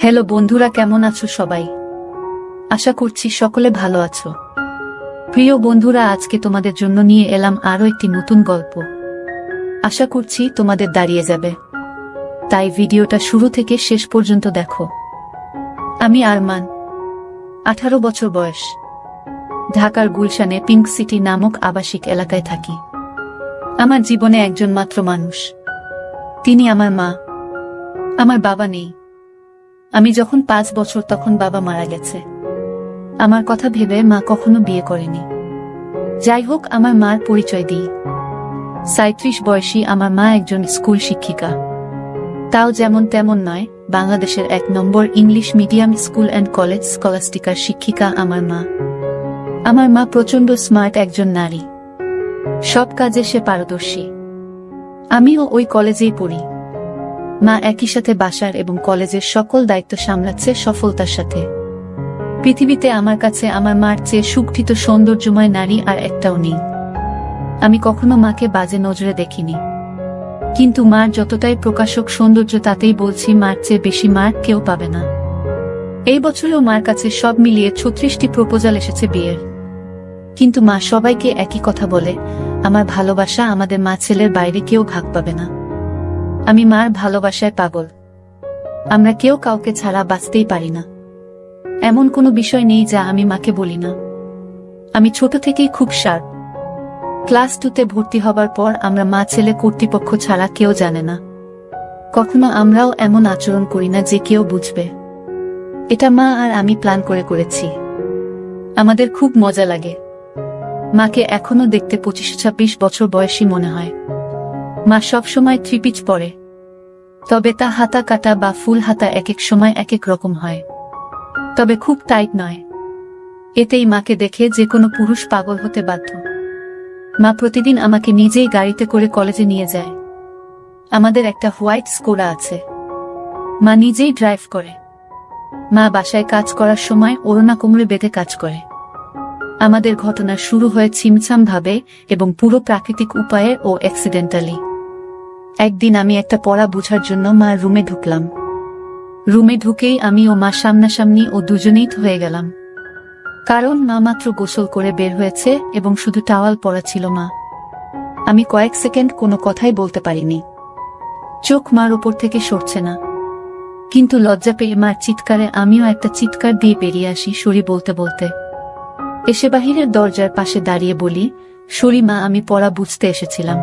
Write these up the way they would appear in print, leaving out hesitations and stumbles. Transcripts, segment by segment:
Hello বন্ধুরা, কেমন আছো সবাই? আশা করছি সকলে ভালো আছো। প্রিয় বন্ধুরা, আজকে তোমাদের জন্য নিয়ে এলাম আরো একটি নতুন গল্প। আশা করছি তোমাদের দাঁড়িয়ে যাবে, তাই ভিডিওটা শুরু থেকে শেষ পর্যন্ত দেখো। আমি আরমান, 18 বছর বয়স, ঢাকার গুলশানে পিঙ্ক সিটি নামক আবাসিক এলাকায় থাকি। আমার জীবনে একজন মাত্র মানুষ, তিনি আমার মা। আমার বাবা নেই। আমি যখন 5 বছর তখন বাবা মারা গেছে। আমার কথা ভেবে মা কখনো বিয়ে করেনি। যাই হোক, আমার মার পরিচয় দিই। 37 বয়সী আমার মা একজন স্কুল শিক্ষিকা। তাও যেমন তেমন নয়, বাংলাদেশের 1 number English medium school and college স্কলাস্টিকার শিক্ষিকা আমার মা। আমার মা প্রচণ্ড স্মার্ট একজন নারী, সব কাজে সে পারদর্শী। আমিও ওই কলেজেই পড়ি। মা একই সাথে বাসার এবং কলেজের সকল দায়িত্ব সামলাচ্ছে সফলতার সাথে। পৃথিবীতে আমার কাছে আমার মার চেয়ে সুগঠিত সৌন্দর্যময় নারী আর একটাও নেই। আমি কখনো মাকে বাজে নজরে দেখিনি, কিন্তু মার যতটাই প্রকাশক সৌন্দর্য, তাতেই বলছি মার চেয়ে বেশি মার কেউ পাবে না। এই বছরেও মার কাছে সব মিলিয়ে 36টি প্রপোজাল এসেছে বিয়ের। কিন্তু মা সবাইকে একই কথা বলে, আমার ভালোবাসা আমাদের মা ছেলের বাইরে কেউ ভাগ পাবে না। আমি মার ভালোবাসায় পাগল। আমরা কেউ কাউকে ছাড়া বাঁচতেই পারি না। এমন কোনো বিষয় নেই যা আমি মাকে বলি না। আমি ছোট থেকেই খুব শার্প। ক্লাস 2তে ভর্তি হবার পর আমরা মা ছেলে কর্তৃপক্ষ ছাড়া কেউ জানে না। কখনো আমরাও এমন আচরণ করি না যে কেউ বুঝবে। এটা মা আর আমি প্ল্যান করে করেছি। আমাদের খুব মজা লাগে। মাকে এখনো দেখতে 25-26 বছর বয়সী মনে হয়। মা সবসময় 3 পিচ পরে, তবে তা হাতা কাটা বা ফুল হাতা এক এক সময় এক এক রকম হয়, তবে খুব টাইট নয়। এতেই মাকে দেখে যে কোনো পুরুষ পাগল হতে বাধ্য। মা প্রতিদিন আমাকে নিজেই গাড়িতে করে কলেজে নিয়ে যায়। আমাদের একটা হোয়াইট স্কোডা আছে। মা নিজেই ড্রাইভ করে। মা বাসায় কাজ করার সময় ওড়না কোমরে বেঁধে কাজ করে। আমাদের ঘটনা শুরু হয় ছিমছাম ভাবে এবং পুরো প্রাকৃতিক উপায়ে ও অ্যাক্সিডেন্টালি। একদিন আমি একটা পড়া বোঝার জন্য মার রুমে ঢুকলাম। রুমে ঢুকেই আমি ও মা সামনাসামনি ও দুজনেই হয়ে গেলাম। কারণ মা মাত্র গোসল করে বের হয়েছে এবং শুধু টাওয়াল পরা ছিল মা। আমি কয়েক সেকেন্ড কোনো কথাই বলতে পারিনি। চোখ মার ওপর থেকে সরছে না। কিন্তু লজ্জা পেয়ে মার চিৎকারে আমিও একটা চিৎকার দিয়ে বেরিয়ে আসি সরি বলতে বলতে। এসে বাহিরের দরজার পাশে দাঁড়িয়ে বলি, সরি মা, আমি পড়া বুঝতে এসেছিলাম,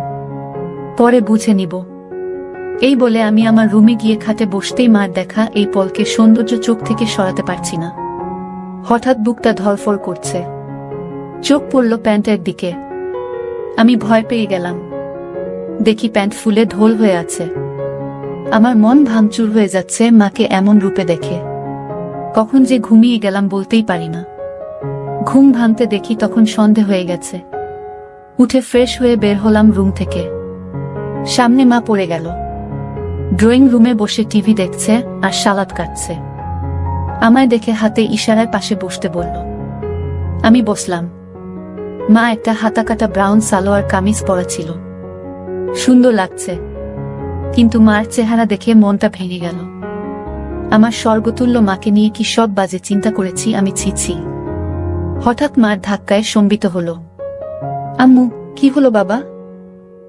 পরে বুঝে নিব। এই বলে আমি আমার রুমে গিয়ে খাটে বসতেই মার দেখা এই পলকে সৌন্দর্য চোখ থেকে সরাতে পারছি না। হঠাৎ বুকটা ধড়ফড় করছে। চোখ পড়ল প্যান্টের দিকে। আমি ভয় পেয়ে গেলাম। দেখি প্যান্ট ফুলে ঢোল হয়ে আছে। আমার মন ভাঙচুর হয়ে যাচ্ছে মাকে এমন রূপে দেখে। কখন যে ঘুমিয়ে গেলাম বলতেই পারি না। ঘুম ভাঙতে দেখি তখন সন্ধে হয়ে গেছে। উঠে ফ্রেশ হয়ে বের হলাম রুম থেকে। সামনে মা পড়ে গেল। ড্রয়িং রুমে বসে টিভি দেখছে আর সালাদ কাটছে। আমায় দেখে হাতে ইশারায় পাশে বসতে বলল। আমি বসলাম। মা একটা হাতাকাটা ব্রাউন সালোয়ার কামিজ পরা ছিল। সুন্দর লাগছে, কিন্তু মার চেহারা দেখে মনটা ভেঙে গেল। আমার স্বর্গতুল্য মাকে নিয়ে কি সব বাজে চিন্তা করেছি আমি, ছি। হঠাৎ মার ধাক্কায় সম্বিত হল। আম্মু, কি হলো বাবা?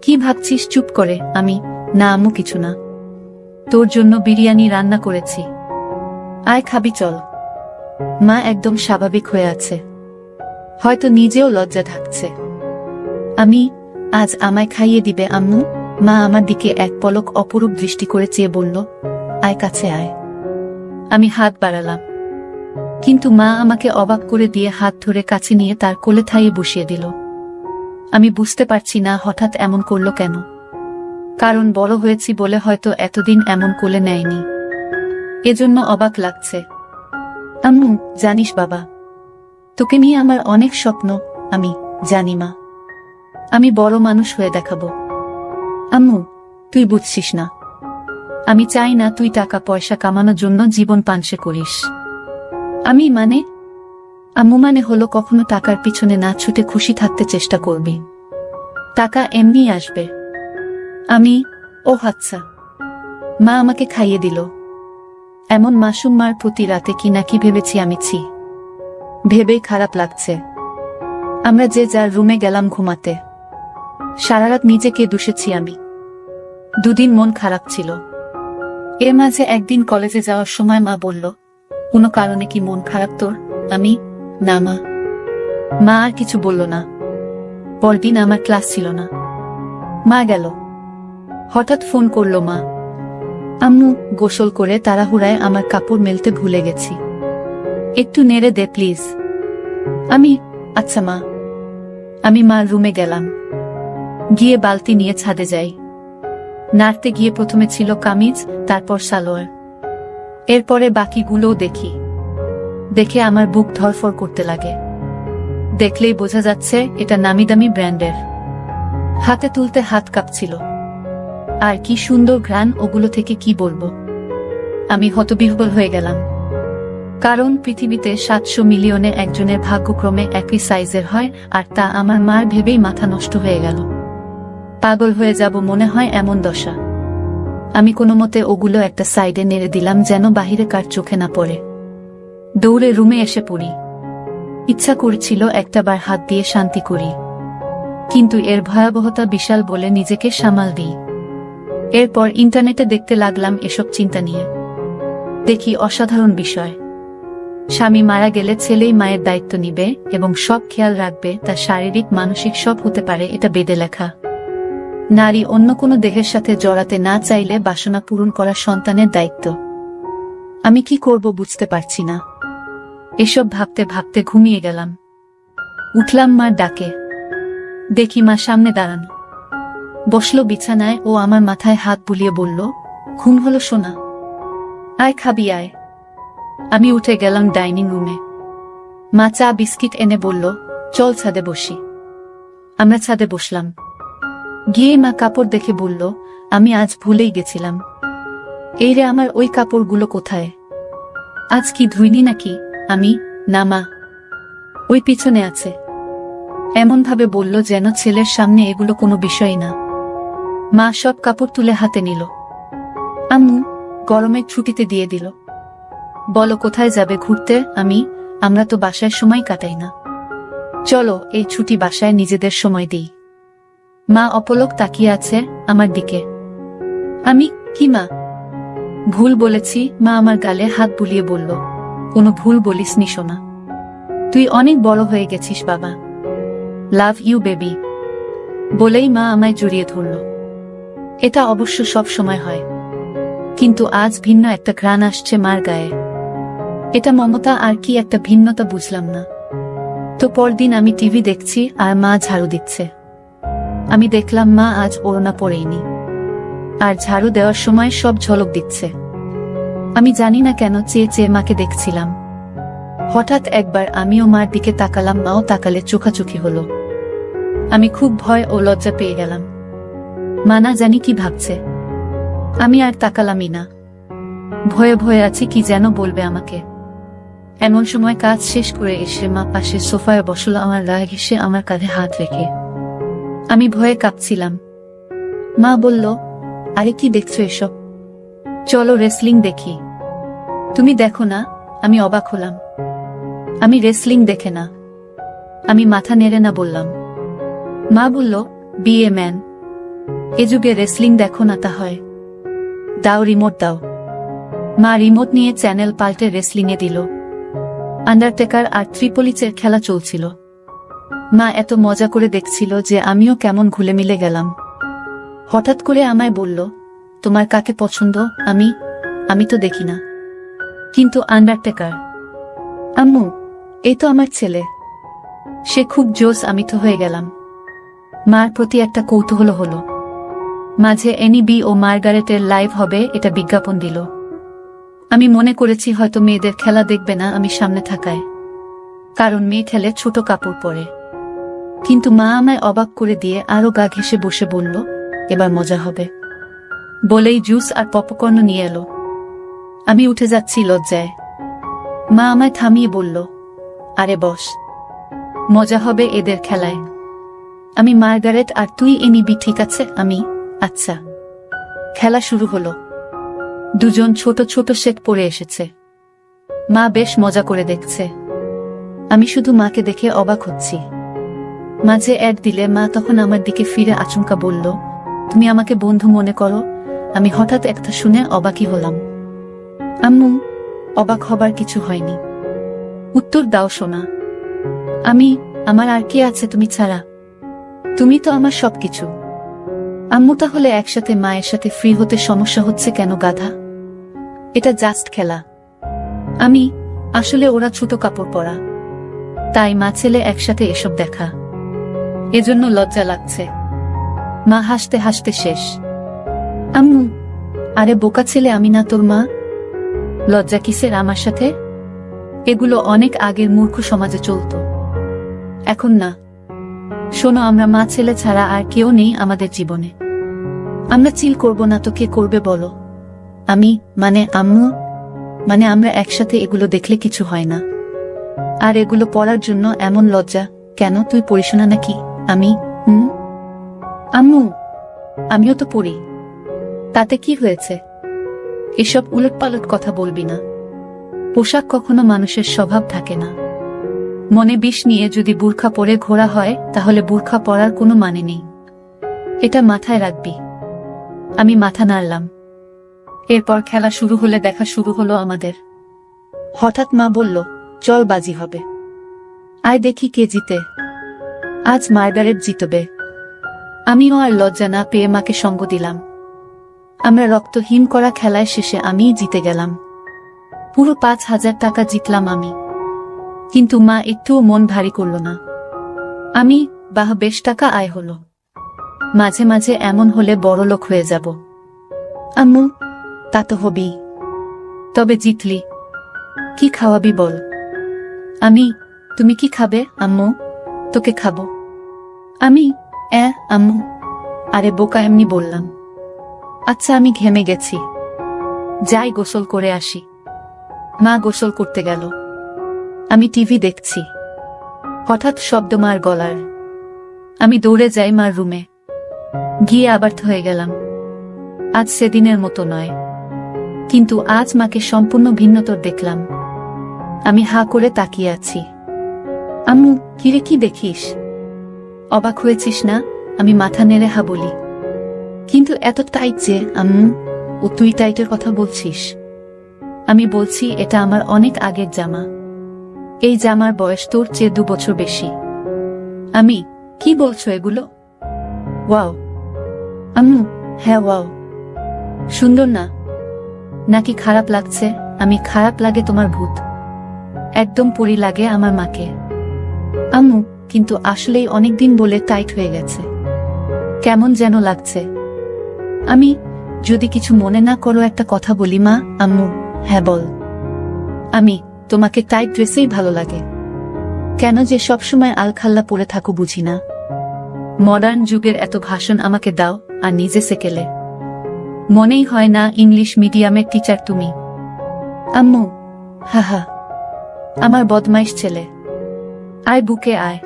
কি ভাবছিস? চুপ করে। আমি, না আম্মু, কিছু না। তোর জন্য বিরিয়ানি রান্না করেছি, আয় খাবি চল। মা একদম স্বাভাবিক হয়ে আছে, হয়তো নিজেও লজ্জা ঢাকছে। আমি, আজ আমায় খাইয়ে দিবে আম্মু? মা আমার দিকে এক পলক অপরূপ দৃষ্টি করে চেয়ে বলল, আয় কাছে আয়। আমি হাত বাড়ালাম, কিন্তু মা আমাকে অবাক করে দিয়ে হাত ধরে কাছে নিয়ে তার কোলে থাইয়ে বসিয়ে দিল। আমি বুঝতে পারছি না হঠাৎ এমন করলো কেন। কারণ বড় হয়েছি বলে হয়তো এতদিন এমন কোলে নেয়নি, এজন্য অবাক লাগছে। আম্মু, জানিস বাবা, তোকে নিয়ে আমার অনেক স্বপ্ন। আমি জানি মা, আমি বড় মানুষ হয়ে দেখাবো। আম্মু, তুই বুঝছিস না। আমি চাই না তুই টাকা পয়সা কামানোর জন্য জীবন পানসে করিস। আমি মানে? আম্মু মানে হলো কখনো টাকার পিছনে না ছুটে খুশি থাকতে চেষ্টা করবি। টাকা এমনি আসবে। আমি, ও আচ্ছা। মা আমাকে খাইয়ে দিল। এমন মাসুম মার প্রতি রাতে কি না কি ভেবেছি আমি, ছি ভেবেই খারাপ লাগছে। আমরা যে যার রুমে গেলাম ঘুমাতে। সারারাত নিজেকে দুষেছি আমি। দুদিন মন খারাপ ছিল। এর মাঝে একদিন কলেজে যাওয়ার সময় মা বলল, কোনো কারণে কি মন খারাপ তোর? আমি, না মা। মা আর কিছু বলল না। পরদিন আমার ক্লাস ছিল না। মা গেল। হঠাৎ ফোন করলো মা, আম্মু, গোসল করে তাড়াহুড়ায় আমার কাপড় মেলতে ভুলে গেছি, একটু নেড়ে দে প্লিজ। আমি, আচ্ছা মা। আমি মার রুমে গেলাম। গিয়ে বালতি নিয়ে ছাদে যাই। নাড়তে গিয়ে প্রথমে ছিল কামিজ, তারপর সালোয়ার, এরপরে বাকিগুলোও দেখি। দেখে আমার বুক ধরফর করতে লাগে। দেখলেই বোঝা যাচ্ছে এটা নামিদামি ব্র্যান্ডের। হাতে তুলতে হাত কাঁপছিল। আর কি সুন্দর ঘ্রাণ, ওগুলো থেকে কি বলবো। আমি হতবিহ্বল হয়ে গেলাম। কারণ পৃথিবীতে 700 মিলিয়নে একজনের ভাগ্যক্রমে একই সাইজের হয়, আর তা আমার মার ভেবেই মাথা নষ্ট হয়ে গেল। পাগল হয়ে যাব মনে হয়, এমন দশা। আমি কোনো মতে ওগুলো একটা সাইডে নেড়ে দিলাম যেন বাহিরে কার চোখে না পড়ে। দৌড়ে রুমে এসে পড়ি। ইচ্ছা করছিল একটাবার হাত দিয়ে শান্তি করি, কিন্তু এর ভয়াবহতা বিশাল বলে নিজেকে সামাল দিই। এরপর ইন্টারনেটে দেখতে লাগলাম এসব চিন্তা নিয়ে। দেখি অসাধারণ বিষয়। স্বামী মারা গেলে ছেলেই মায়ের দায়িত্ব নিবে এবং সব খেয়াল রাখবে, তার শারীরিক মানসিক সব হতে পারে, এটা বেদে লেখা। নারী অন্য কোনো দেহের সাথে জড়াতে না চাইলে বাসনা পূরণ করা সন্তানের দায়িত্ব। আমি কি করব বুঝতে পারছি না। এসব ভাবতে ভাবতে ঘুমিয়ে গেলাম। উঠলাম মার ডাকে। দেখি মা সামনে দাঁড়ানো। বসলো বিছানায় ও আমার মাথায় হাত বুলিয়ে বলল, ঘুম হলো সোনা? আয় খাবি আয়। আমি উঠে গেলাম ডাইনিং রুমে। মা চা বিস্কিট এনে বলল, চল ছাদে বসি। আমরা ছাদে বসলাম। গিয়ে মা কাপড় দেখে বলল, আমি আজ ভুলেই গেছিলাম। এই রে, আমার ওই কাপড়গুলো কোথায়? আজ কি ধুইনি নাকি? আমি, না মা, ওই পিছনে আছে। এমন ভাবে বলল যেন ছেলের সামনে এগুলো কোনো বিষয় না। মা সব কাপড় তুলে হাতে নিল। আম্মু, গরমের ছুটিতে দিয়ে দিল। বলো কোথায় যাবে ঘুরতে? আমি, আমরা তো বাসায় সময় কাটাই না। চলো এই ছুটি বাসায় নিজেদের সময় দিই। মা অপলক তাকিয়ে আছে আমার দিকে। আমি, কি মা? ভুল বলেছি। মা আমার গালে হাত বুলিয়ে বলল, কোনো ভুল বলিসনি সোনা। তুই অনেক বড় হয়ে গেছিস বাবা। Love you baby. বলেই মা আমায় জড়িয়ে ধরল। এটা অবশ্য সব সময় হয়, কিন্তু আজ ভিন্ন একটা ঘ্রাণ আসছে মার গায়ে। এটা মমতা আর কি একটা ভিন্নতা বুঝলাম না। তো পরদিন আমি টিভি দেখছি আর মা ঝাড়ু দিচ্ছে। আমি দেখলাম মা আজ ওড়না পরেইনি, আর ঝাড়ু দেওয়ার সময় সব ঝলক দিচ্ছে। আমি জানি না কেন চেয়ে চেয়ে মাকে দেখছিলাম। হঠাৎ একবার আমিও মার দিকে তাকালাম, মাও তাকালে চোখাচোখি হলো। আমি খুব ভয় ও লজ্জা পেয়ে গেলাম। মা না জানি কি ভাবছে। আমি আর তাকালামই না। ভয়ে ভয়ে আছি কি যেন বলবে আমাকে। এমন সময় কাজ শেষ করে এসে মা পাশে সোফায় বসল, আমার রাগ এসে আমার কাঁধে হাত রেখে। আমি ভয়ে কাঁপছিলাম। মা বলল, আরে কি দেখছো এসব? চলো রেসলিং দেখি। তুমি দেখো না? আমি অবাক হলাম। আমি রেসলিং দেখে না। আমি মাথা নেড়ে না বললাম। মা বলল, বি এ ম্যান। এ যুগে রেসলিং দেখো না তা হয়? দাও রিমোট দাও। মা রিমোট নিয়ে চ্যানেল পাল্টে রেসলিং এ দিল। আন্ডারটেকার আর ট্রিপলিচের খেলা চলছিল। মা এত মজা করে দেখছিল যে আমিও কেমন ঘুলে মিলে গেলাম। হঠাৎ করে আমায় বলল, তোমার কাকে পছন্দ? আমি তো দেখি না। কিন্তু আন্ডারটেকার। আম্মু, এই তো আমার ছেলে। সে খুব জোশ। আমি তো হয়ে গেলাম। মার প্রতি একটা কৌতূহল হলো। মাঝে এনিবি ও মার্গারেটের লাইভ হবে এটা বিজ্ঞাপন দিল। আমি মনে করেছি হয়তো মেয়েদের খেলা দেখবে না আমি সামনে থাকায়, কারণ মেয়ে খেলে ছোট কাপড় পরে। কিন্তু মা আমায় অবাক করে দিয়ে আরো গা ঘেঁষে বসে বলল, এবার মজা হবে। বলেই জুস আর পপকর্ন নিয়ে এলো। আমি উঠে যাচ্ছি লজ্জায়। মা আমায় থামিয়ে বলল, আরে বস, মজা হবে এদের খেলায়। আমি মার্গারেট আর তুই এনিবি, ঠিক আছে? আমি, আচ্ছা। খেলা শুরু হলো। দুজন ছোট ছোট সেট পরে এসেছে। মা বেশ মজা করে দেখছে। আমি শুধু মাকে দেখে অবাক হচ্ছি। মাঝে অ্যাড দিলে মা তখন আমার দিকে ফিরে আচমকা বলল, তুমি আমাকে বন্ধু মনে করো? আমি হঠাৎ একটা শুনে অবাকই হলাম। আম্মু, অবাক হবার কিছু হয়নি। উত্তর দাও সোনা। আমার আর কে আছে তুমি ছাড়া? তুমি তো আমার সবকিছু। আম্মু, তাহলে একসাথে মায়ের সাথে ফ্রি হতে সমস্যা হচ্ছে কেন গাধা? এটা জাস্ট খেলা। আসলে ওরা ছোট কাপড় পরা, তাই মা ছেলে একসাথে এসব দেখা, এজন্য লজ্জা লাগছে। মা হাসতে হাসতে শেষ। আম্মু, আরে বোকা ছেলে, আমি না তোর মা। লজ্জা কিসের আমার সাথে? এগুলো অনেক আগের মূর্খ সমাজে চলতো, এখন না। শোনো, আমরা মা ছেলে ছাড়া আর কেউ নেই আমাদের জীবনে। আমরা চিল করব না তো কে করবে বলো? আম্মু, আমরা একসাথে এগুলো দেখলে কিছু হয় না। আর এগুলো পড়ার জন্য এমন লজ্জা কেন? তুই পড়িস না নাকি? আম্মু, আমিও তো পড়ি, তাতে কি হয়েছে? এসব উলটপালট কথা বলবি না। পোশাক কখনো মানুষের স্বভাব থাকে না। মনে বিষ নিয়ে যদি বুরখা পরে ঘোরা হয়, তাহলে বুরখা পরার কোনো মানে নেই। এটা মাথায় রাখবি। আমি মাথা নাড়লাম। এরপর খেলা শুরু হলে দেখা শুরু হলো আমাদের। হঠাৎ মা বলল, চল বাজি হবে, আয় দেখি কে জিতে। আজ মার্গারেট জিতবে। আমিও আর লজ্জা না পেয়ে মাকে সঙ্গ দিলাম। আমরা রক্তহীন করা খেলায় শেষে আমিই জিতে গেলাম। পুরো 5,000 টাকা জিতলাম আমি। কিন্তু মা একটুও মন ভারী করল না। বাহ, বেশ টাকা আয় হলো। মাঝে মাঝে এমন হলে বড়লোক হয়ে যাব। আম্মু, তা তো হবেই। তবে জিতলি, কি খাওয়াবি বল? তুমি কি খাবে আম্মু? তোকে খাবো। আম্মু, আরে বোকা, এমনি বললাম। আচ্ছা, আমি ঘেমে গেছি, যাই গোসল করে আসি। মা গোসল করতে গেল। আমি টিভি দেখছি। হঠাৎ শব্দ মার গলার। আমি দৌড়ে যাই মার রুমে। গিয়ে আবার হয়ে গেলাম। আজ সেদিনের মতো নয়, কিন্তু আজ মাকে সম্পূর্ণ ভিন্নতর দেখলাম। আমি হা করে তাকিয়ে আছি। আম্মু, কিরে, কি দেখিস? অবাক হয়েছিস না? আমি মাথা নেড়ে হা বলি। কিন্তু এত টাইট যে? ও, তুই টাইটের কথা বলছিস? আমি বলছি, এটা আমার অনেক আগের জামা। এই জামার বয়স তোর চেয়ে 2 বছর বেশি। কি বলছো এগুলো? ওয়াও। হ্যাঁ, ওয়াও। সুন্দর না? নাকি খারাপ লাগছে? খারাপ লাগে তোমার ভূত। একদম পরি লাগে আমার মাকে। কিন্তু আসলেই অনেকদিন বলে টাইট হয়ে গেছে, কেমন যেন লাগছে। যদি কিছু মনে না করো একটা কথা বলি মা? হ্যাঁ বল। তোমাকে টাইট ড্রেসেই ভালো লাগে। কেন যে সবসময় আলখাল্লা পরে থাকো বুঝি না। মডার্ন যুগের এত ভাষণ আমাকে দাও আর নিজে সেকেলে। মনেই হয় না ইংলিশ মিডিয়ামের টিচার তুমি। হা, আমার বদমাইশ ছেলে। আয় বুকে আয়।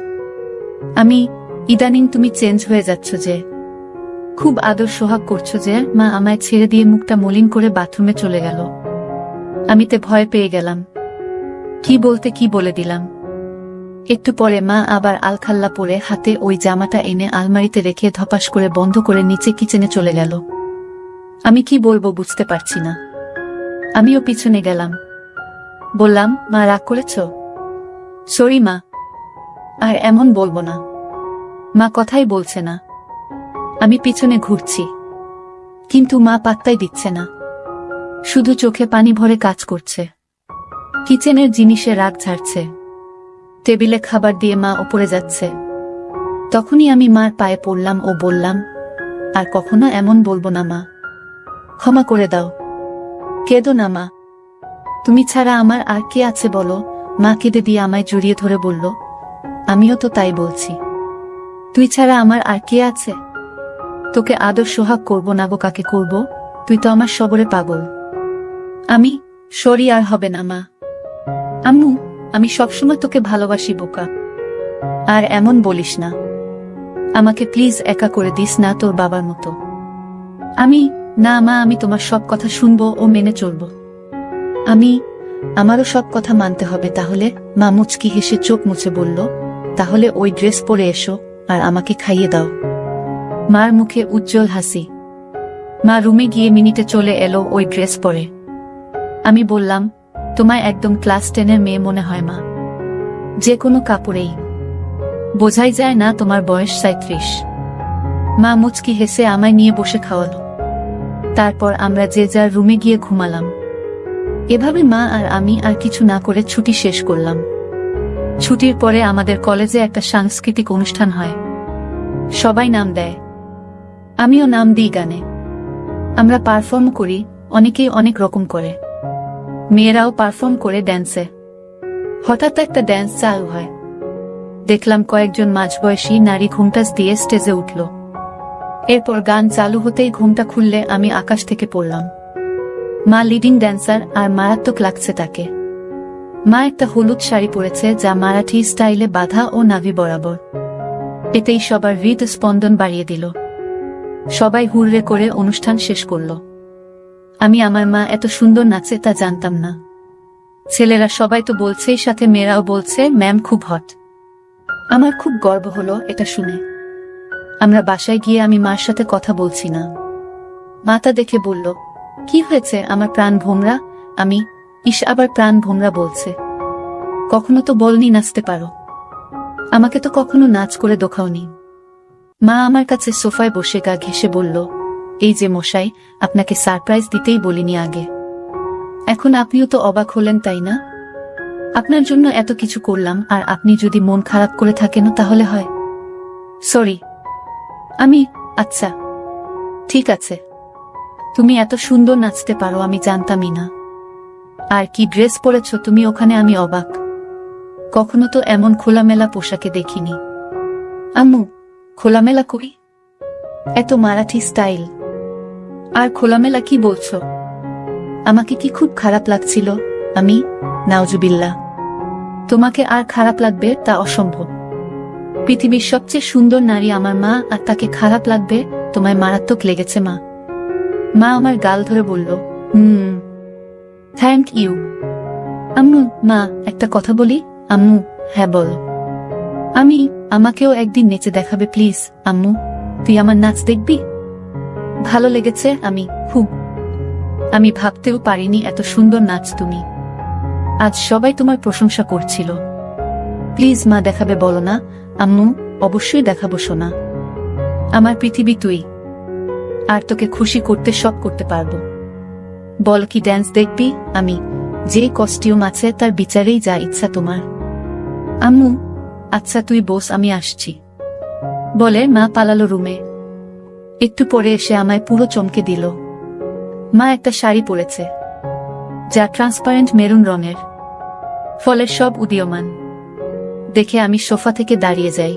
ইদানিং তুমি চেঞ্জ হয়ে যাচ্ছ যে, খুব আদর সোহাগ করছো যে। মা আমায় ছেড়ে দিয়ে মুখটা মলিন করে বাথরুমে চলে গেল। আমিতে ভয় পেয়ে গেলাম। কি বলতে কি বলে দিলাম। একটু পরে মা আবার আলখাল্লা পরে হাতে ওই জামাটা এনে আলমারিতে রেখে ধপাস করে বন্ধ করে নিচে কিচেনে চলে গেল। আমি কি বলবো বুঝতে পারছি না। আমিও পিছনে গেলাম। বললাম, মা রাগ করেছ? সরি মা। আর এমন বলবো না। মা কথাই বলছে না। আমি পিছনে ঘুরছি, কিন্তু মা পাত্তাই দিচ্ছে না, শুধু চোখে পানি ভরে কাজ করছে। কিচেনের জিনিসে রাগ ঝাড়ছে। টেবিলে খাবার দিয়ে মা ওপরে যাচ্ছে। তখনই আমি মার পায়ে পড়লাম ও বললাম, আর কখনো এমন বলবো না মা, ক্ষমা করে দাও। কেঁদো না মা, তুমি ছাড়া আমার আর কে আছে বলো? মা কেঁদে দিয়ে আমায় জড়িয়ে ধরে বলল, আমিও তো তাই বলছি। তুই ছাড়া আমার আর কে আছে? তোকে আদর সোহাগ করবো না গো কাকে করব? তুই তো আমার সবরে পাগল। সরি, আর হবে না মা। আমি সবসময় তোকে ভালোবাসি বোকা। আর এমন বলিস না। আমাকে প্লিজ একা করে দিস না তোর বাবার মতো। না মা, আমি তোমার সব কথা শুনবো ও মেনে চলবো। আমারও সব কথা মানতে হবে তাহলে? মা মুচকি হেসে চোখ মুছে বলল, তাহলে ওই ড্রেস পরে এসো আর আমাকে খাইয়ে দাও। মার মুখে উজ্জ্বল হাসি। মা রুমে গিয়ে মিনিটে চলে এলো ওই ড্রেস পরে। আমি বললাম, তোমায় একদম ক্লাস 10-এর মেয়ে মনে হয় মা, যে কোনো কাপড়েই বোঝাই যায় না তোমার বয়স 37। মা মুচকি হেসে আমায় নিয়ে বসে খাওয়ালো। তারপর আমরা যে যার রুমে গিয়ে ঘুমালাম। এভাবে মা আর আমি আর কিছু না করে ছুটি শেষ করলাম। ছুটির পরে আমাদের কলেজে একটা সাংস্কৃতিক অনুষ্ঠান হয়। সবাই নাম দেয়, আমিও নাম দিই গানে। আমরা পারফর্ম করি, অনেকেই অনেক রকম করে। মেয়েরাও পারফর্ম করে ড্যান্সে। হঠাৎ একটা ড্যান্স চালু হয়। দেখলাম কয়েকজন মাঝবয়সী নারী ঘুমটা দিয়ে স্টেজে উঠল। এরপর গান চালু হতেই ঘুমটা খুললে আমি আকাশ থেকে পড়লাম। মা লিডিং ড্যান্সার আর মারাত্মক লাগছে তাকে। মা একটা হলুদ শাড়ি পরেছে যা মারাঠি স্টাইলে বাঁধা ও নাভি বরাবর। এতেই সবার হৃদস্পন্দন বাড়িয়ে দিল। সবাই হুররে করে অনুষ্ঠান শেষ করল। আমি আমার মা এত সুন্দর নাচে তা জানতাম না। ছেলেরা সবাই তো বলছেই, সাথে মেয়েরাও বলছে ম্যাম খুব হট। আমার খুব গর্ব হলো এটা শুনে। আমরা বাসায় গিয়ে আমি মার সাথে কথা বলছি না। মা তা দেখে বলল, কি হয়েছে আমার প্রাণ ভোমরা? আমি, ইস আবার প্রাণ ভোমরা বলছে। কখনো তো বলনি নাচতে পারো, আমাকে তো কখনো নাচ করে দেখাওনি। মা আমার কাছে সোফায় বসে গা ঘেঁষে বলল, এই যে মশাই, আপনাকে সারপ্রাইজ দিতেই বলিনি আগে। এখন আপনিও তো অবাক হলেন তাই না? আপনার জন্য এত কিছু করলাম আর আপনি যদি মন খারাপ করে থাকেন তাহলে হয়। সরি। আমি, আচ্ছা ঠিক আছে। তুমি এত সুন্দর নাচতে পারো আমি জানতামই না। আর কি ড্রেস পরেছ তুমি ওখানে, আমি অবাক। কখনো তো এমন খোলামেলা পোশাকে দেখিনি। আম্মু, খোলামেলা কই? এত মারাঠি স্টাইল। আর খোলামেলা কি বলছো? আমাকে কি খুব খারাপ লাগছিল? আমি, নাউজুবিল্লাহ। তোমাকে আর খারাপ লাগবে তা অসম্ভব। পৃথিবীর সবচেয়ে সুন্দর নারী আমার মা, আর তাকে খারাপ লাগবে? তোমায় মারাত্মক লেগেছে মা। মা আমার গাল ধরে বলল, থ্যাংক ইউ। আম্মু, মা একটা কথা বলি? আম্মু, হ্যাঁ বল। আমাকেও একদিন নেচে দেখাবে প্লিজ? আম্মু, তুই আমার নাচ দেখবি? ভালো লেগেছে আমি খুব। আমি ভাবতেও পারিনি এত সুন্দর নাচ তুমি। আজ সবাই তোমার প্রশংসা করছিল। প্লিজ মা, দেখাবে বলো না? আম্মু, অবশ্যই দেখাবো সোনা। আমার পৃথিবী তুই, আর তোকে খুশি করতে সব করতে পারবো। বল কি ড্যান্স দেখবি? আমি, যে কস্টিউম আছে তার বিচারেই যা ইচ্ছা তোমার। আম্মু, আচ্ছা তুই বস, আমি আসছি। বলে মা পালালো রুমে। একটু পরে এসে আমায় পুরো চমকে দিল। মা একটা শাড়ি পরেছে যা ট্রান্সপারেন্ট মেরুন রঙের, ফলের সব উদীয়মান। দেখে আমি সোফা থেকে দাঁড়িয়ে যাই।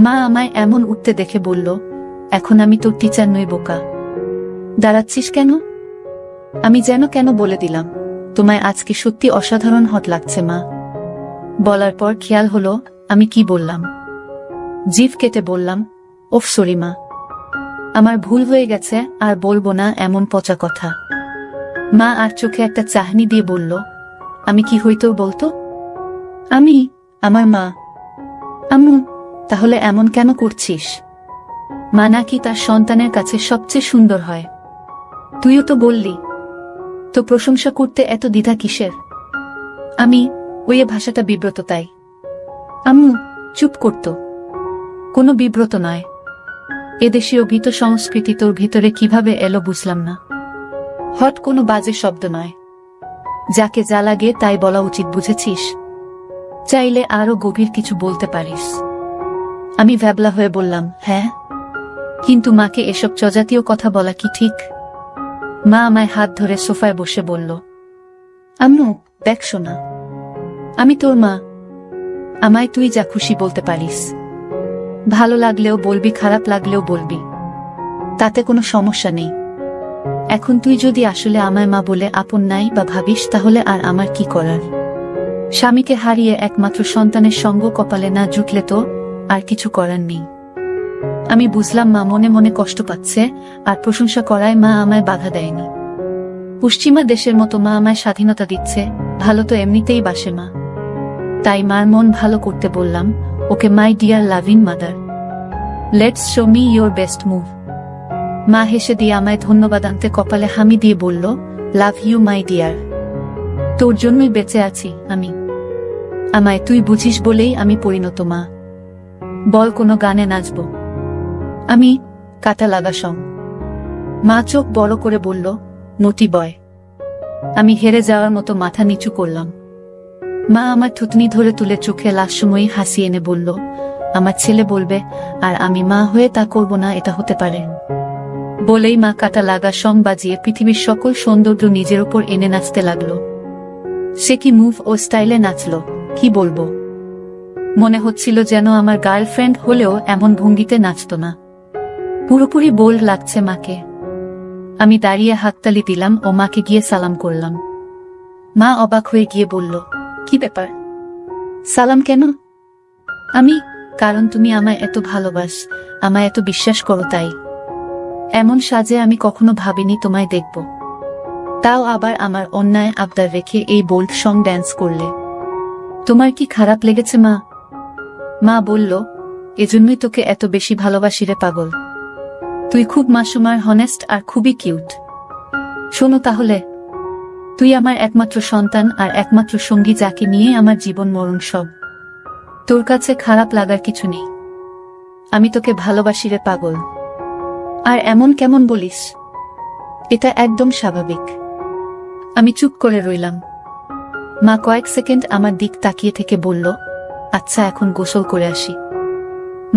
মা আমায় এমন উঠতে দেখে বলল, এখন আমি তোর টিচার নই বোকা। দাঁড়াচ্ছিস কেন? আমি যেন কেন বলে দিলাম, তোমায় আজকে সত্যি অসাধারণ হট লাগছে মা। বলার পর খেয়াল হলো আমি কি বললাম। জিভ কেটে বললাম, ওফ সরি মা, আমার ভুল হয়ে গেছে, আর বলবো না এমন পচা কথা। মা আর চোখে একটা চাহনি দিয়ে বলল, আমি কি হইতো বলতো? আমি, আমার মা। আম্মু, তাহলে এমন কেন করছিস? মা নাকি তার সন্তানের কাছে সবচেয়ে সুন্দর হয়। তুইও তো বললি, তো প্রশংসা করতে এত দ্বিধা কিসের? আমি, ওই ভাষাটা বিব্রত তাই। আম্মু, চুপ করত। কোনো বিব্রত নয়। এদেশীয় গীত সংস্কৃতি তোর ভিতরে কিভাবে এলো বুঝলাম না। হট কোনো বাজে শব্দ নয়। যাকে যা লাগে তাই বলা উচিত, বুঝেছিস? চাইলে আরো গভীর কিছু বলতে পারিস। আমি ভ্যাবলা হয়ে বললাম, হ্যাঁ, কিন্তু মাকে এসব চজাতীয় কথা বলা কি ঠিক? মা আমায় হাত ধরে সোফায় বসে বলল, আম্মু দেখ শোনা, আমি তোর মা। আমায় তুই যা খুশি বলতে পারিস। ভালো লাগলেও বলবি, খারাপ লাগলেও বলবি, তাতে কোনো সমস্যা নেই। এখন তুই যদি আসলে আমায় মা বলে আপন নাই বা ভাবিস, তাহলে আর আমার কি করার? স্বামীকে হারিয়ে একমাত্র সন্তানের সঙ্গ কপালে না জুটলে তো আর কিছু করার নেই। আমি বুঝলাম মা মনে মনে কষ্ট পাচ্ছে, আর প্রশংসা করায় মা আমায় বাধা দেয়নি। পশ্চিমা দেশের মতো মা আমায় স্বাধীনতা দিচ্ছে, ভালো তো এমনিতেই বাসে মা। তাই মার মন ভালো করতে বললাম, okay my dear loving mother, let's show me your best move. মা হেসে দিয়ে আমায় ধন্যবাদ আনতে কপালে হামি দিয়ে বলল, লাভ ইউ মাই ডিয়ার, তোর জন্যই বেঁচে আছি আমি। আমায় তুই বুঝিস বলেই আমি পরিণত মা। বল কোনো গানে নাচব? আমি কাটা লাগা সং। মা চোখ বড় করে বলল, নটি বয়। আমি হেরে যাওয়ার মতো মাথা নিচু করলাম। মা আমার থুতনি ধরে তুলে চোখে লাস্যময়ী হাসি এনে বলল, আমার ছেলে বলবে আর আমি মা হয়ে তা করব না, এটা হতে পারে? বলেই মা কাটা লাগা সং বাজিয়ে পৃথিবীর সকল সৌন্দর্য নিজের ওপর এনে নাচতে লাগলো। সে কি মুভ ও স্টাইলে নাচলো, কি বলবো। মনে হচ্ছিল যেন আমার গার্লফ্রেন্ড হলেও এমন ভঙ্গিতে নাচত না। পুরোপুরি বোল্ড লাগছে মাকে। আমি দাঁড়িয়ে হাততালি দিলাম ও মাকে গিয়ে সালাম করলাম। মা অবাক হয়ে গিয়ে বলল, কি ব্যাপার, সালাম কেন? আমি, কারণ তুমি আমায় এত ভালোবাস, আমায় এত বিশ্বাস করো তাই। এমন সাজে আমি কখনো ভাবিনি তোমায় দেখব, তাও আবার আমার অন্যায় আবদার রেখে এই বোল্ড সং ড্যান্স করলে। তোমার কি খারাপ লেগেছে মা? মা বলল, এজন্যই তোকে এত বেশি ভালোবাসি রে পাগল। তুই খুব মাসুমার, হনেস্ট আর খুবই কিউট। শোনো তাহলে, তুই আমার একমাত্র সন্তান আর একমাত্র সঙ্গী, যাকে নিয়ে আমার জীবন মরণ সব। তোর কাছে খারাপ লাগার কিছু নেই। আমি তোকে ভালোবাসি রে পাগল। আর এমন কেমন বলিস? এটা একদম স্বাভাবিক। আমি চুপ করে রইলাম। মা কয়েক সেকেন্ড আমার দিক তাকিয়ে থেকে বলল, আচ্ছা এখন গোসল করে আসি।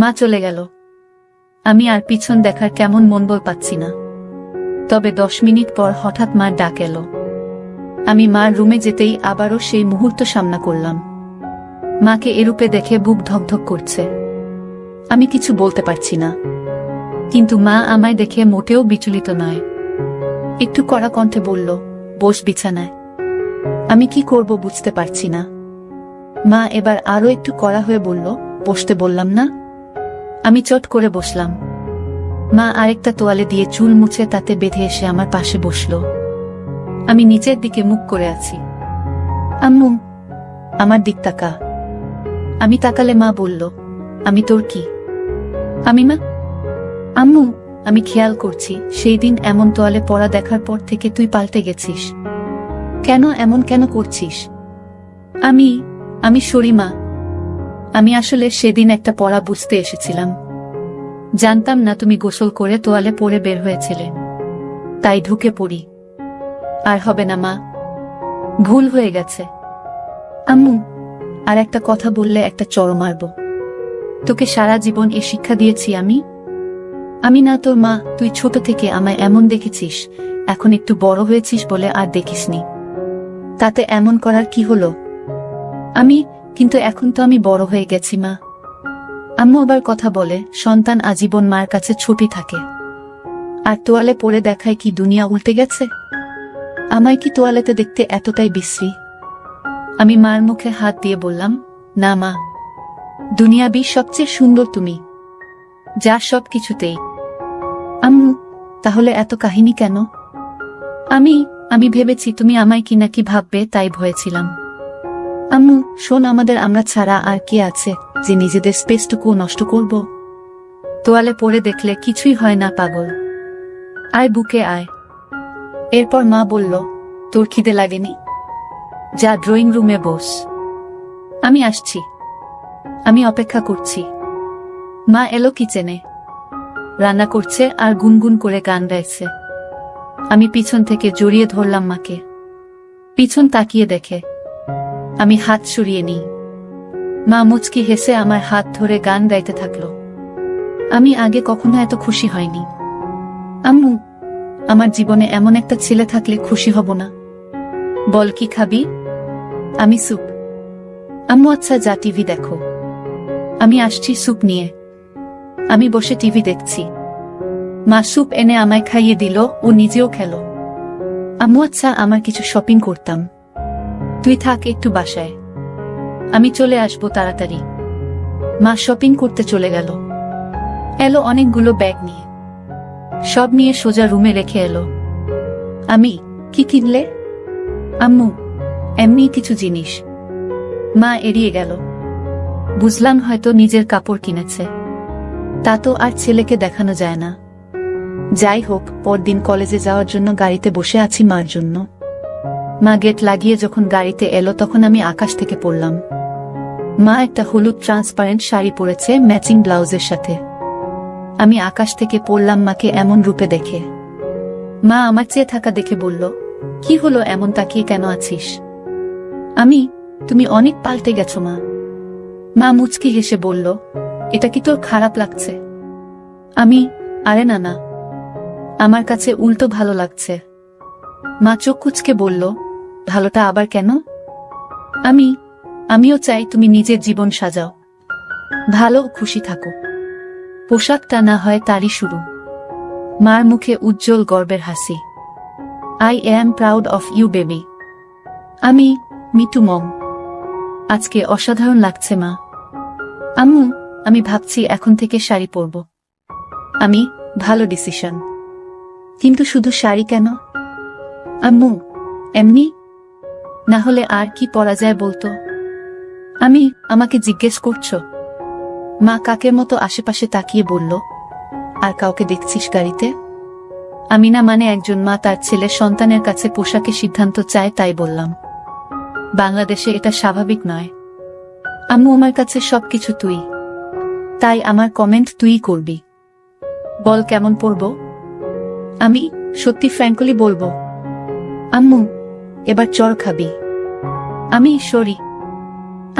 মা চলে গেল। আমি আর পিছন দেখার কেমন মনোবল পাচ্ছি না। তবে 10 মিনিট পর হঠাৎ মার ডাক এলো। আমি মার রুমে যেতেই আবারও সেই মুহূর্ত সামনা করলাম। মাকে এরূপে দেখে বুক ধকধক করছে। আমি কিছু বলতে পারছি না, কিন্তু মা আমায় দেখে মোটেও বিচলিত নয়। একটু কড়া কণ্ঠে বলল, বস বিছানায়। আমি কি করব বুঝতে পারছি না। মা এবার আরো একটু কড়া হয়ে বলল, বসতে বললাম না। আমি চট করে বসলাম। মা আরেকটা তোয়ালে দিয়ে চুল মুছে তাতে বেঁধে এসে আমার পাশে বসল। আমি নিচের দিকে মুখ করে আছি। আম্মু, আমার দিক তাকা। আমি তাকালে মা বলল, আমি তোর কি? আমি মা? আম্মু, আমি খেয়াল করছি সেই দিন এমন তোয়ালে পরা দেখার পর থেকে তুই পাল্টে গেছিস। কেন এমন কেন করছিস? আমি সরি মা। আমি আসলে সেদিন একটা পড়া বুঝতে এসেছিলাম। জানতাম না তুমি গোসল করে তোয়ালে পরে বের হয়েছিলে, তাই ঢুকে পড়ি। আর হবে না মা, ভুল হয়ে গেছে। আম্মু, আর একটা কথা বললে একটা চড় মারব। তোকে সারা জীবন এ শিক্ষা দিয়েছি আমি না তোর মা। তুই ছোট থেকে আমায় এমন দেখেছিস, এখন একটু বড় হয়েছিস বলে আর দেখিসনি। তাতে এমন করার কি হলো? কিন্তু এখন তো আমি বড় হয়ে গেছি মা। আম্মু আবার কথা বলে, সন্তান আজীবন মার কাছে ছোটই থাকে। আর তোয়ালে পরে দেখায় কি দুনিয়া উল্টে গেছে? আমায় কি তোয়ালেতে দেখতে এতটাই বিশ্রী? আমি মার মুখে হাত দিয়ে বললাম, না মা, দুনিয়াবি সবচেয়ে সুন্দর তুমি, যা সব কিছুতেই। আম্মু, তাহলে এত কাহিনী কেন? আমি ভেবেছি তুমি আমায় কি নাকি ভাববে, তাই ভয়েছিলাম। আম্মু শোন, আমরা ছাড়া আর কে আছে যে নিজেদের স্পেসটুকু নষ্ট করব? তোয়ালে পরে দেখলে কিছুই হয় না পাগল। আয় বুকে আয়। এরপর মা বলল, তোর খিদে লাগেনি? যা ড্রয়িং রুমে বস, আমি আসছি। আমি অপেক্ষা করছি। মা এলো কিচেনে, রান্না করছে আর গুনগুন করে গান গাইছে। আমি পিছন থেকে জড়িয়ে ধরলাম মাকে। পিছন তাকিয়ে দেখে আমি হাত সরিয়ে নিই। মা মুচকি হেসে আমার হাত ধরে গান গাইতে থাকলো। আমি আগে কখনো এত খুশি হয়নি। আম্মু, আমার জীবনে এমন একটা ছেলে থাকলে খুশি হব না? বল কি খাবি? আমি স্যুপ। আম্মু আচ্ছা যা টিভি দেখো, আমি আসছি স্যুপ নিয়ে। আমি বসে টিভি দেখছি। মা স্যুপ এনে আমায় খাইয়ে দিল, ও নিজেও খেলো। আম্মু আচ্ছা আমার কিছু শপিং করতাম, তুই থাক একটু বাসায়, আমি চলে আসবো তাড়াতাড়ি। মা শপিং করতে চলে গেল। এলো অনেকগুলো ব্যাগ নিয়ে, সব নিয়ে সোজা রুমে রেখে এলো। আমি, কি কিনলে? আম্মু, এমনি কিছু জিনিস। মা এড়িয়ে গেল। বুঝলাম হয়তো নিজের কাপড় কিনেছে। তা তো আর ছেলেকে দেখানো যায় না। যাই হোক, পরদিন কলেজে যাওয়ার জন্য গাড়িতে বসে আছি মার জন্য। মা গেট লাগিয়ে যখন গাড়িতে এলো তখন আমি আকাশ থেকে পড়লাম। মা একটা হলুদ ট্রান্সপারেন্ট শাড়ি পরেছে ম্যাচিং ব্লাউজের সাথে। আমি আকাশ থেকে পড়লাম মাকে এমন রূপে দেখে। মা আমার চেয়ে থাকা দেখে বলল, কি হলো, এমন তাকিয়ে কেন আছিস? আমি, তুমি অনেক পাল্টে গেছো মা। মা মুচকি হেসে বলল, এটা কি তোর খারাপ লাগছে? আমি, আরে না না, আমার কাছে উল্টো ভালো লাগছে। মা চোখ কুঁচকে বলল, ভালোটা আবার কেন? আমিও চাই তুমি নিজের জীবন সাজাও, ভালো ও খুশি থাকো। পোশাকটা না হয় তারই শুরু। মার মুখে উজ্জ্বল গর্বের হাসি। I am proud of you baby. আমি, মিটু মম। আজকে অসাধারণ লাগছে মা। আম্মু, আমি ভাবছি এখন থেকে শাড়ি পরব। আমি, ভালো ডিসিশন। কিন্তু শুধু শাড়ি কেন? আম্মু, এমনি না হলে আর কি পরা যায় বলতো? আমি, আমাকে জিজ্ঞেস করছো? মা কাকের মতো আশেপাশে তাকিয়ে বলল, আর কাউকে দেখছিস গাড়িতে? আমি না মানে একজন মা তার ছেলের সন্তানের কাছে পোশাকের সিদ্ধান্ত চায় তাই বললাম। বাংলাদেশে এটা স্বাভাবিক নয়। আম্মু, আমার কাছে সবকিছু তুই, তাই আমার কমেন্ট তুই করবি। বল কেমন পরব? আমি, সত্যি ফ্র্যাঙ্কলি বলবো। আম্মু, এবার চড় খাবি? আমি, সরি।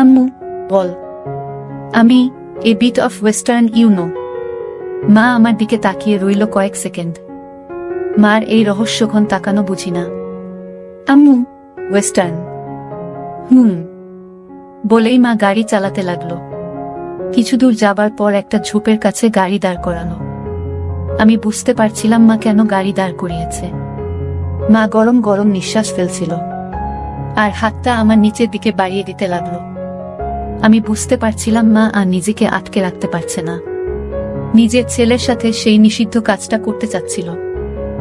আম্মু, বল। আমি, a bit of western you know. মা আমার দিকে তাকিয়ে রইল কয়েক সেকেন্ড। মার এই রহস্যঘন তাকানো বুঝি না। আম্মু, ওয়েস্টার্ন। বলেই মা গাড়ি চালাতে লাগলো। কিছু দূর যাবার পর একটা ঝোপের কাছে গাড়ি দাঁড় করালো। আমি বুঝতে পারছিলাম মা কেন গাড়ি দাঁড় করিয়েছে। মা গরম গরম নিঃশ্বাস ফেলছিল, আর হাতটা আমার নিচের দিকে বাড়িয়ে দিতে লাগলো। আমি বুঝতে পারছিলাম মা আর নিজেকে আটকে রাখতে পারছে না। নিজের ছেলের সাথে সেই নিষিদ্ধ কাজটা করতে চাচ্ছিল।